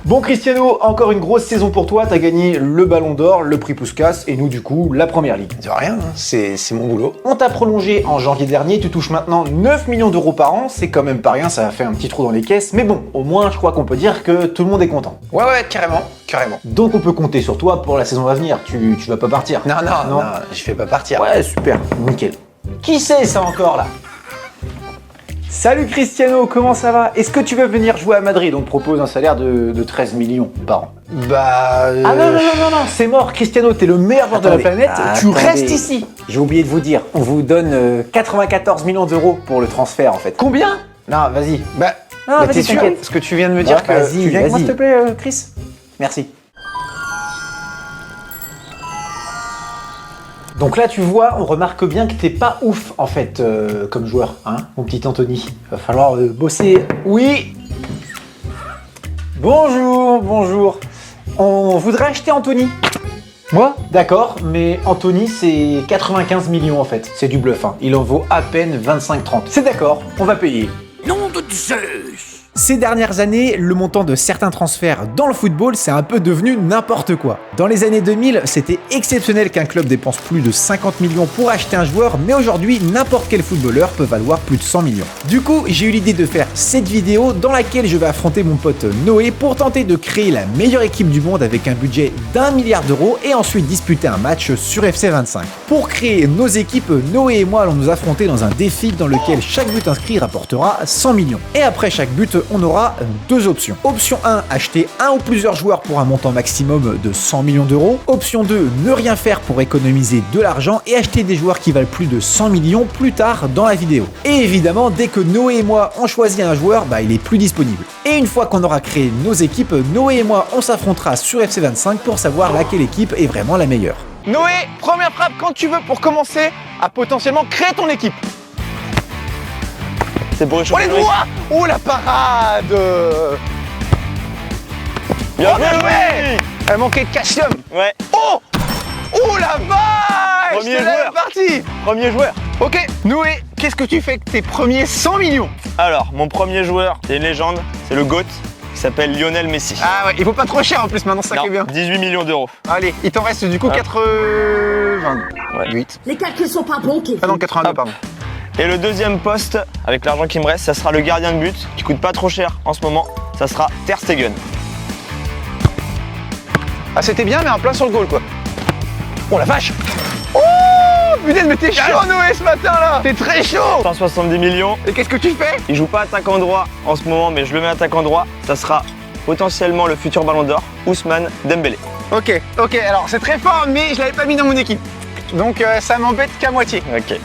Bon Cristiano, encore une grosse saison pour toi, t'as gagné le Ballon d'Or, le prix Puskás et nous du coup la Première Ligue. De rien, hein. C'est mon boulot. On t'a prolongé en janvier dernier, tu touches maintenant 9 millions d'euros par an, c'est quand même pas rien, ça a fait un petit trou dans les caisses, mais bon, au moins je crois qu'on peut dire que tout le monde est content. Ouais, carrément. Donc on peut compter sur toi pour la saison à venir, tu vas pas partir. Non, je vais pas partir. Ouais, super, nickel. Qui c'est ça encore là? Salut Cristiano, comment ça va? Est-ce que tu veux venir jouer à Madrid? On te propose un salaire de 13 millions par an. Bah... Ah non, c'est mort Cristiano, t'es le meilleur joueur de la planète, tu attendez. restes ici. J'ai oublié de vous dire, on vous donne 94 millions d'euros pour le transfert en fait. Combien? Non, vas-y. Bah vas-y, t'es sûr? t'inquiète. Parce que tu viens de me dire que... Vas-y, tu viens avec moi, s'il s'il te te plaît. plaît Chris. Merci. Donc là, tu vois, on remarque bien que t'es pas ouf, en fait, comme joueur, hein, mon petit Anthony. Va falloir bosser. Oui. Bonjour. On voudrait acheter Anthony. Moi? D'accord, mais Anthony, c'est 95 millions, en fait. C'est du bluff, hein. Il en vaut à peine 25-30. C'est d'accord, on va payer. Nom de Zeus! Ces dernières années, le montant de certains transferts dans le football, c'est un peu devenu n'importe quoi. Dans les années 2000, c'était exceptionnel qu'un club dépense plus de 50 millions pour acheter un joueur, mais aujourd'hui, n'importe quel footballeur peut valoir plus de 100 millions. Du coup, j'ai eu l'idée de faire cette vidéo dans laquelle je vais affronter mon pote Noé pour tenter de créer la meilleure équipe du monde avec un budget d'1 milliard d'euros et ensuite disputer un match sur FC25. Pour créer nos équipes, Noé et moi allons nous affronter dans un défi dans lequel chaque but inscrit rapportera 100 millions. Et après chaque but, on aura deux options. Option 1, acheter un ou plusieurs joueurs pour un montant maximum de 100 millions d'euros. Option 2, ne rien faire pour économiser de l'argent et acheter des joueurs qui valent plus de 100 millions plus tard dans la vidéo. Et évidemment, dès que Noé et moi on choisit un joueur, il est plus disponible. Et une fois qu'on aura créé nos équipes, Noé et moi on s'affrontera sur FC25 pour savoir laquelle équipe est vraiment la meilleure. Noé, première frappe quand tu veux pour commencer à potentiellement créer ton équipe. C'est pour Oh échauffer les le risque. doigts! Oh la parade! Bien Oh, bien joué, joué! Elle manquait de calcium. Ouais, Oh! Oh la vache! Premier C'est la joueur. partie. premier joueur. Ok, Noé, qu'est-ce que tu fais avec tes premiers 100 millions? Alors, mon premier joueur, c'est une légende, c'est le GOAT, qui s'appelle Lionel Messi. Ah ouais, il vaut pas trop cher en plus maintenant, ça Non, qui est bien. 18 millions d'euros. Allez, il t'en reste du coup Ah. 88. Les calculs sont pas bons, Kevin. Ah non, 82, Hop. pardon. Et le deuxième poste, avec l'argent qui me reste, ça sera le gardien de but, qui coûte pas trop cher en ce moment, ça sera Ter Stegen. Ah, c'était bien, mais en plein sur le goal quoi. Oh la vache! Oh! Putain, mais t'es chaud, Noé, ce matin là! T'es très chaud! 170 millions. Et qu'est-ce que tu fais? Il joue pas attaquant droit en ce moment, mais je le mets attaquant droit. Ça sera potentiellement le futur Ballon d'Or, Ousmane Dembélé. Ok, alors c'est très fort, mais je l'avais pas mis dans mon équipe. Donc ça m'embête qu'à moitié. Ok.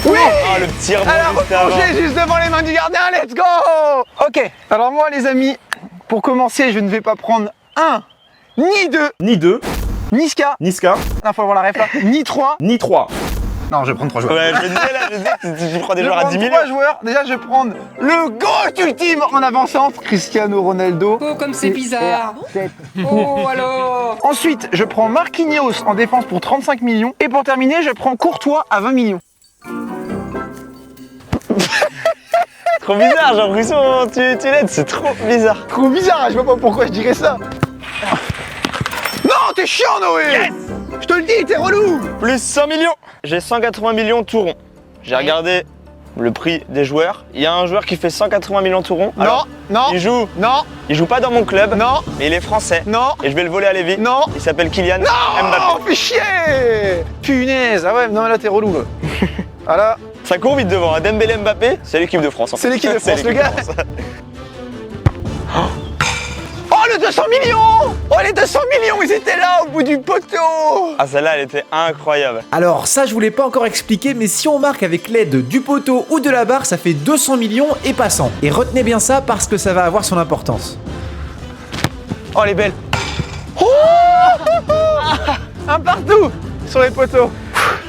Oui! Ah, le petit rebond Alors, juste avant. replongez juste devant les mains du gardien, let's go! Ok, alors moi les amis, pour commencer, je ne vais pas prendre un, ni deux, Ni 2, Niska, Niska, non faut avoir la ref là, ni trois. ni 3. Non, je vais prendre 3 joueurs. Ouais, je disais là, tu prends des Je vais joueurs à 10 prendre millions. 3 joueurs. Déjà, je vais prendre le GOAT ultime en avançant, Cristiano Ronaldo. Oh, comme c'est bizarre. Oh, alors. Ensuite, je prends Marquinhos en défense pour 35 millions. Et pour terminer, je prends Courtois à 20 millions. Trop bizarre, j'ai l'impression tu l'aides, c'est trop bizarre. Trop bizarre, je vois pas pourquoi je dirais ça. Non, t'es chiant, Noé. Yes. Je te le dis, t'es relou. Plus 100 millions. J'ai 180 millions tout rond. J'ai regardé le prix des joueurs. Il y a un joueur qui fait 180 millions tout rond. Alors, non, il joue pas dans mon club, non, mais il est français. non, Et je vais le voler à Lévis. non. Il s'appelle Kylian Oh, Mbappé. fais chier. Punaise, ah ouais, non mais là t'es relou là. Ah là, Ça court vite devant. Dembélé Mbappé, c'est l'équipe de France. en fait. c'est l'équipe de C'est France, le l'équipe gars. de France. Oh le 200 millions. Oh les 200 millions, ils étaient là au bout du poteau. Ah, celle-là, elle était incroyable. Alors ça je vous l'ai pas encore expliqué, mais si on marque avec l'aide du poteau ou de la barre, ça fait 200 millions et passant. Et retenez bien ça parce que ça va avoir son importance. Oh elle est belle. Oh un partout sur les poteaux.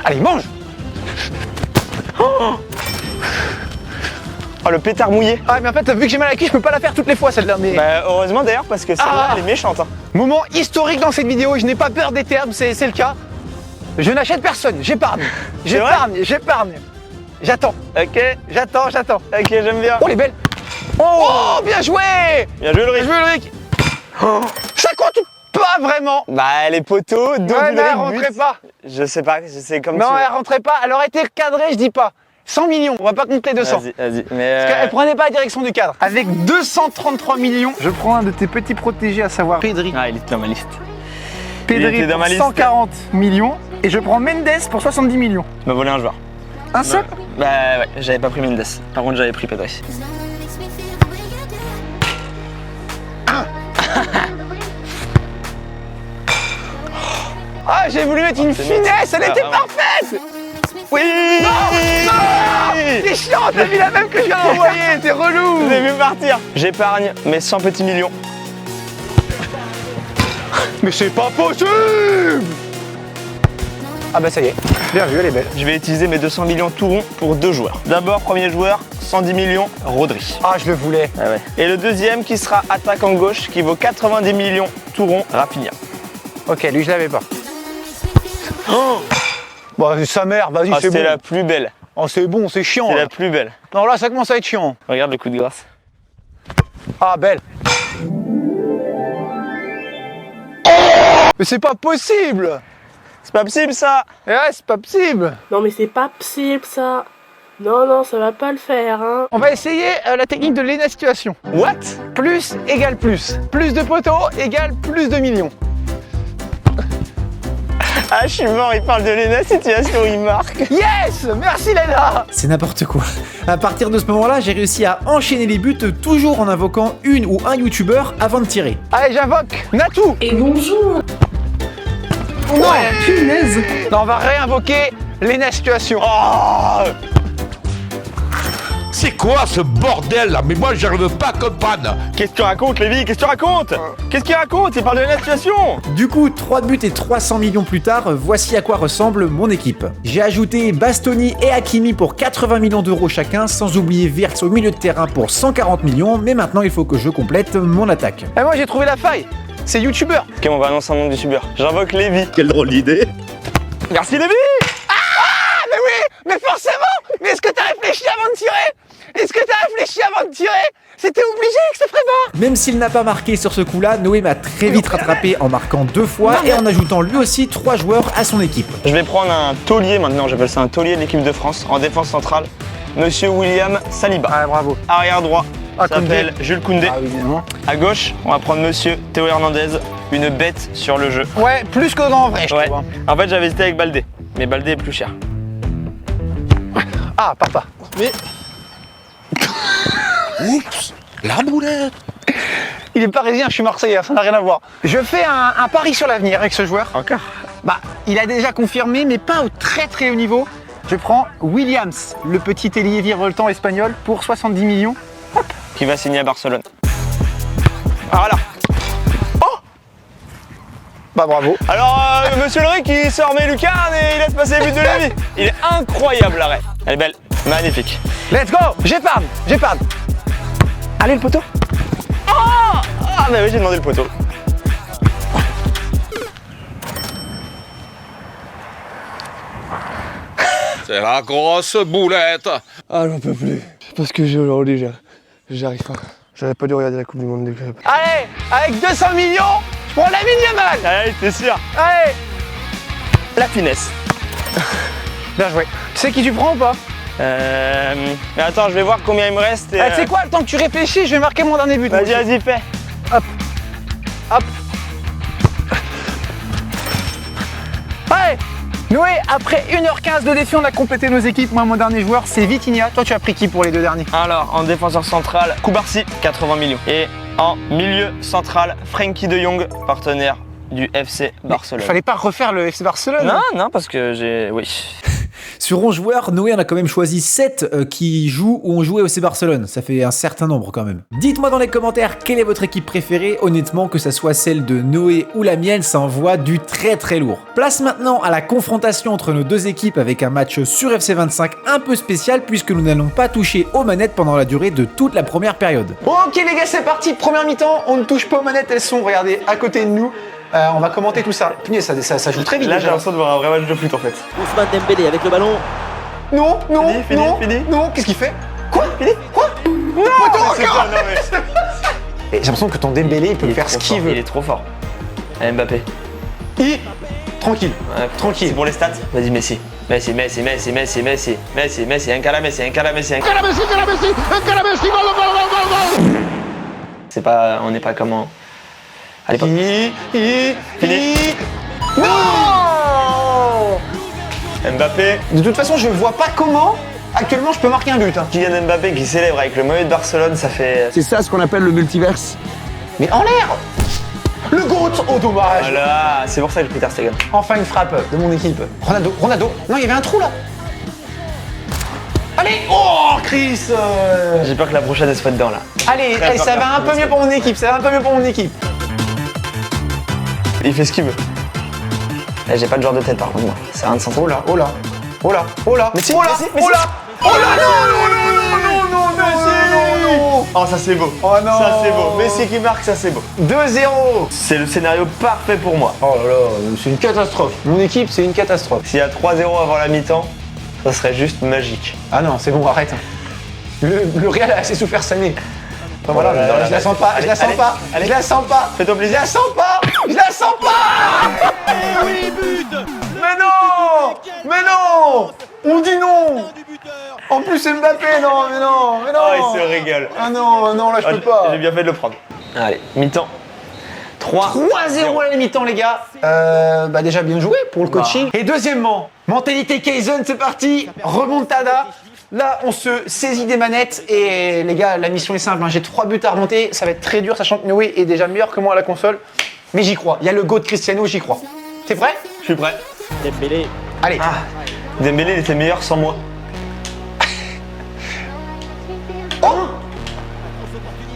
Allez, mange. Oh, le pétard mouillé. Ah mais en fait, vu que j'ai mal à la cuisse, je peux pas la faire toutes les fois celle-là. Mais Bah, heureusement d'ailleurs, parce que celle-là, Ah. elle est méchante. Hein. moment historique dans cette vidéo, et je n'ai pas peur des termes, c'est le cas. Je n'achète personne, j'épargne. J'épargne. J'attends. Ok, J'attends. ok, j'aime bien. Oh, elle est belle. Oh, bien joué. Bien joué, Ulrich. Bien joué, Ulrich. Oh, ça compte pas vraiment. Bah, les poteaux, donc Ouais, mais elle Ulrich rentrait but. pas. Je sais pas, c'est comme Non, tu veux. elle rentrait pas. Elle aurait été cadrée, je dis pas. 100 millions, on va pas compter 200. Vas-y. Parce Mais qu'elle prenait pas la direction du cadre. Avec 233 millions, je prends un de tes petits protégés, à savoir Pedri. Ah, il était dans ma liste. Pedri était dans ma pour liste. 140 millions. Et je prends Mendes pour 70 millions. Tu m'as volé un joueur. Un seul? Bah ouais, j'avais pas pris Mendes. Par contre, j'avais pris Pedri. Ah, j'ai voulu mettre une finesse, elle était Ah, parfaite. Oui. T'es chiant, t'as mis la même que je viens d'envoyer, t'es relou. Vous avez vu partir. J'épargne mes 100 petits millions. Mais c'est pas possible. Ah bah ça y est, bien vu, elle est belle. Je vais utiliser mes 200 millions tout rond pour 2 joueurs. D'abord, premier joueur, 110 millions, Rodri. Ah, je le voulais. Ah ouais. Et le deuxième qui sera attaquant gauche qui vaut 90 millions tout rond, Rafinha. Ok, lui je l'avais pas. Bah sa mère, vas-y, Ah, c'est bon. c'était la plus belle. Oh, c'est bon, c'est chiant. C'est là. la plus belle. Non, là, ça commence à être chiant. Regarde le coup de grâce. Ah, belle. Mais c'est pas possible. C'est pas possible ça. Ouais, c'est pas possible. Non mais c'est pas possible ça. Non, ça va pas le faire, hein. On va essayer la technique de l'énasituation. What? Plus égale plus. Plus de poteaux égale plus de millions. Ah, je suis mort, il parle de Lena, situation, il marque. Yes. Merci, Léna. C'est n'importe quoi. À partir de ce moment-là, j'ai réussi à enchaîner les buts toujours en invoquant une ou un youtubeur avant de tirer. Allez, j'invoque Natou. Et bonjour. Non, punaise. Non, on va réinvoquer l'énasituation. Oh. C'est quoi ce bordel là? Mais moi j'arrive pas à comprendre. Qu'est-ce que tu racontes, Lévi? Qu'est-ce que tu racontes? Qu'est-ce qu'il raconte? Il parle de la situation. Du coup, 3 buts et 300 millions plus tard, voici à quoi ressemble mon équipe. J'ai ajouté Bastoni et Hakimi pour 80 millions d'euros chacun, sans oublier Wirtz au milieu de terrain pour 140 millions, mais maintenant il faut que je complète mon attaque. Et moi, j'ai trouvé la faille. C'est youtubeur. Ok, on va annoncer un nom du youtubeur. J'invoque Lévi. Quelle drôle d'idée. Merci, Lévi. Ah, mais oui, mais forcément. Mais est-ce que t'as réfléchi avant de tirer? Est-ce que t'as réfléchi avant de tirer? C'était obligé que ça ferait pas. Même s'il n'a pas marqué sur ce coup-là, Noé m'a très vite rattrapé en marquant 2 fois et en ajoutant lui aussi 3 joueurs à son équipe. Je vais prendre un taulier maintenant, j'appelle ça un taulier de l'équipe de France, en défense centrale. Monsieur William Saliba. Ah, bravo. Arrière droit, Ah, s'appelle Koundé. Jules Koundé. Ah oui, évidemment. À gauche, on va prendre Monsieur Théo Hernandez, une bête sur le jeu. Ouais, plus que dans vrai, je Ouais. trouve. En fait, j'avais hésité avec Baldé, mais Baldé est plus cher. Ah, papa. Oups, la boulette. Il est parisien, je suis marseillais, ça n'a rien à voir. Je fais un pari sur l'avenir avec ce joueur. Encore? Bah, il a déjà confirmé, mais pas au très très haut niveau. Je prends Williams, le petit ailier virevoltant espagnol, pour 70 millions. Qui va signer à Barcelone. Ah voilà. Bah bravo. Alors, Monsieur Ulrich, il sort mes lucarnes et il laisse passer les buts de Lévi. Il est incroyable l'arrêt. Elle est belle, magnifique. Let's go. J'épargne. Allez le poteau. Oh, ah bah oui, j'ai demandé le poteau. C'est la grosse boulette. Ah, j'en peux plus. Parce que aujourd'hui, j'arrive pas. J'aurais pas dû regarder la Coupe du Monde des clubs. Allez, avec 200 millions, je prends Lamine Yamal. Allez, t'es sûr. Allez. La finesse. Bien joué. Tu sais qui tu prends ou pas? Mais attends, je vais voir combien il me reste. Et, Tu sais quoi, le temps que tu réfléchis, je vais marquer mon dernier but. Vas-y, fais. Hop. Allez. Noé, après 1h15 de défi, on a complété nos équipes. Moi, mon dernier joueur, c'est Vitinha. Toi, tu as pris qui pour les 2 derniers? Alors, en défenseur central, Koubarsi, 80 millions. Et en milieu central, Frenkie de Jong, partenaire du FC Barcelone. Fallait pas refaire le FC Barcelone. Non, parce que j'ai... Oui. Sur 11 joueurs, Noé en a quand même choisi 7 qui jouent ou ont joué au FC Barcelone. Ça fait un certain nombre quand même. Dites-moi dans les commentaires quelle est votre équipe préférée. Honnêtement, que ça soit celle de Noé ou la mienne, ça envoie du très très lourd. Place maintenant à la confrontation entre nos deux équipes avec un match sur FC25 un peu spécial puisque nous n'allons pas toucher aux manettes pendant la durée de toute la première période. Ok les gars, c'est parti. Première mi-temps, on ne touche pas aux manettes, elles sont, regardez, à côté de nous. On va commenter tout ça. Punaise, ça joue très vite. Là, j'ai déjà. l'impression de voir un vrai match de foot en fait. Ousmane Dembélé avec le ballon. Non, Fini. non, qu'est-ce qu'il fait? Quoi? Quoi? Non, poteau, quoi. Non, mais... Et j'ai l'impression que ton Dembélé, il peut faire ce qu'il Il veut. est trop fort. Allez, Mbappé. Tranquille. Ouais, Tranquille. C'est pour les stats. Vas-y, Messi. Messi, un Messi. C'est pas, on n'est pas comment. À l'époque. Fini. Non! Mbappé. De toute façon, je vois pas comment actuellement je peux marquer un but. Hein. Kylian Mbappé qui célèbre avec le maillot de Barcelone, ça fait. C'est ça ce qu'on appelle le multiverse. Mais en l'air! Le GOAT! Oh, dommage! Voilà, c'est pour ça que j'ai pris Ter Stegen. Enfin une frappe de mon équipe. Ronaldo. Non, il y avait un trou là. Allez! Oh, Chris! J'ai peur que la prochaine elle soit dedans là. Allez, Très ça fort, va un peu mieux pour mon équipe. Il fait ce qu'il veut. Eh, j'ai pas de joueur de tête par contre moi. C'est un de centre. Oh là! Mais si, Oh là! mais si. Oh là! Non! Oh ça c'est beau. Oh non. Ça c'est beau. Messi qui marque, ça c'est beau. 2-0! C'est le scénario parfait pour moi. Oh là là, c'est une catastrophe. Mon équipe, c'est une catastrophe. S'il y a 3-0 avant la mi-temps, ça serait juste magique. Ah non, c'est bon, arrête. Le Real a assez souffert cette année. Enfin, voilà, Oh là là je la sens pas, je la sens allez, pas, allez. je la sens pas. Fais-toi Je plaisir. la sens pas. Mais non! On dit non! En plus Mbappé, non! Oh, il se régale. Ah non, là je Ah, peux pas. J'ai bien fait de le prendre. Allez, mi-temps. 3-0 à la mi-temps, les gars. Bah déjà bien joué pour le coaching. Et deuxièmement, mentalité Kaizen, c'est parti. Remontada. Là, on se saisit des manettes et les gars, la mission est simple. Hein. J'ai 3 buts à remonter. Ça va être très dur, sachant que Noé est déjà meilleur que moi à la console. Mais j'y crois. Il y a le GOAT Cristiano, j'y crois. T'es prêt? Je suis prêt. Dembélé. Allez. Ah, Dembélé il était meilleur sans moi.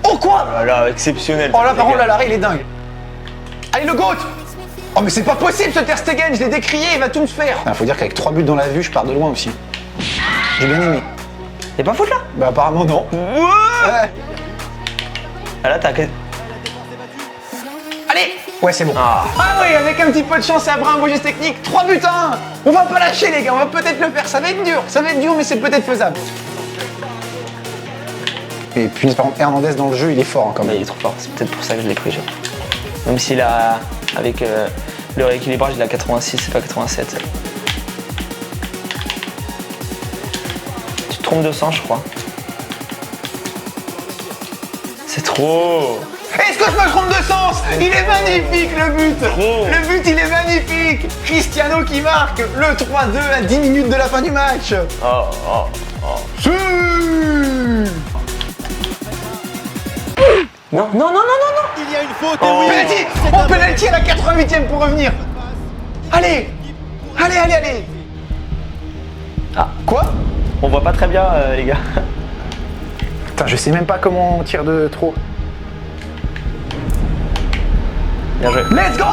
Oh quoi? Oh là, exceptionnel. Oh là, par contre, là, l'arrêt, il est dingue. Allez, le GOAT! Oh, mais c'est pas possible ce Ter Stegen, je l'ai décrié, il va tout me faire. Faut dire qu'avec 3 buts dans la vue, je pars de loin aussi. J'ai bien aimé. Y'a pas faute là? Bah, apparemment, non. Ouais. Ah là, t'as. Allez! Ouais, c'est bon. Ah. Oui, avec un petit peu de chance et après un beau geste technique, 3 buts à 1. On va pas lâcher, les gars, on va peut-être le faire. Ça va être dur, mais c'est peut-être faisable. Et puis, par contre, Hernandez dans le jeu, il est fort hein, quand Mais même. il est trop fort, c'est peut-être pour ça que je l'ai pris. Même s'il a. Avec le rééquilibrage, il a 86, c'est pas 87. Tu te trompes de sang, je crois. C'est trop. Est-ce que je me trompe de sens? Il est magnifique le but! Trop. Le but il est magnifique! Cristiano qui marque le 3-2 à 10 minutes de la fin du match! Oh. Si. Non. Il y a une faute Oh. et oui. Penalty! C'est Oh un penalty à la 88e pour revenir! Allez! Ah. Quoi? On voit pas très bien, les gars. Putain, je sais même pas comment on tire de trop. Bien joué. Let's go!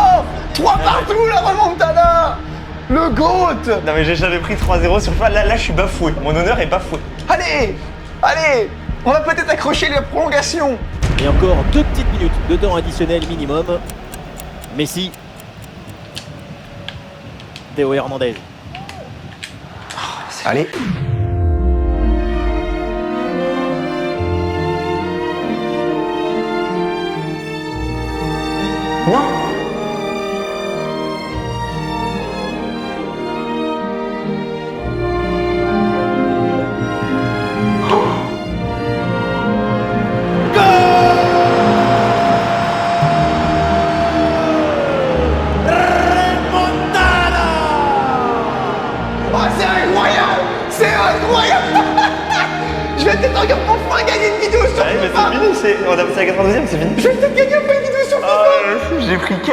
3 partout la remontada! Le GOAT! Non, mais j'ai jamais pris 3-0 sur FIFA. Là, je suis bafoué. Mon honneur est bafoué. Allez! On va peut-être accrocher la prolongation! Et encore 2 petites minutes de temps additionnel minimum. Messi. Théo Hernandez. Allez! Non. Oh, c'est incroyable! C'est incroyable! Je vais peut-être enfin gagner une vidéo sur Ouais, mais FIFA! c'est fini. On a passé à la 92e, c'est fini. Je vais peut-être gagner enfin une vidéo sur FIFA! J'ai pris 4-0.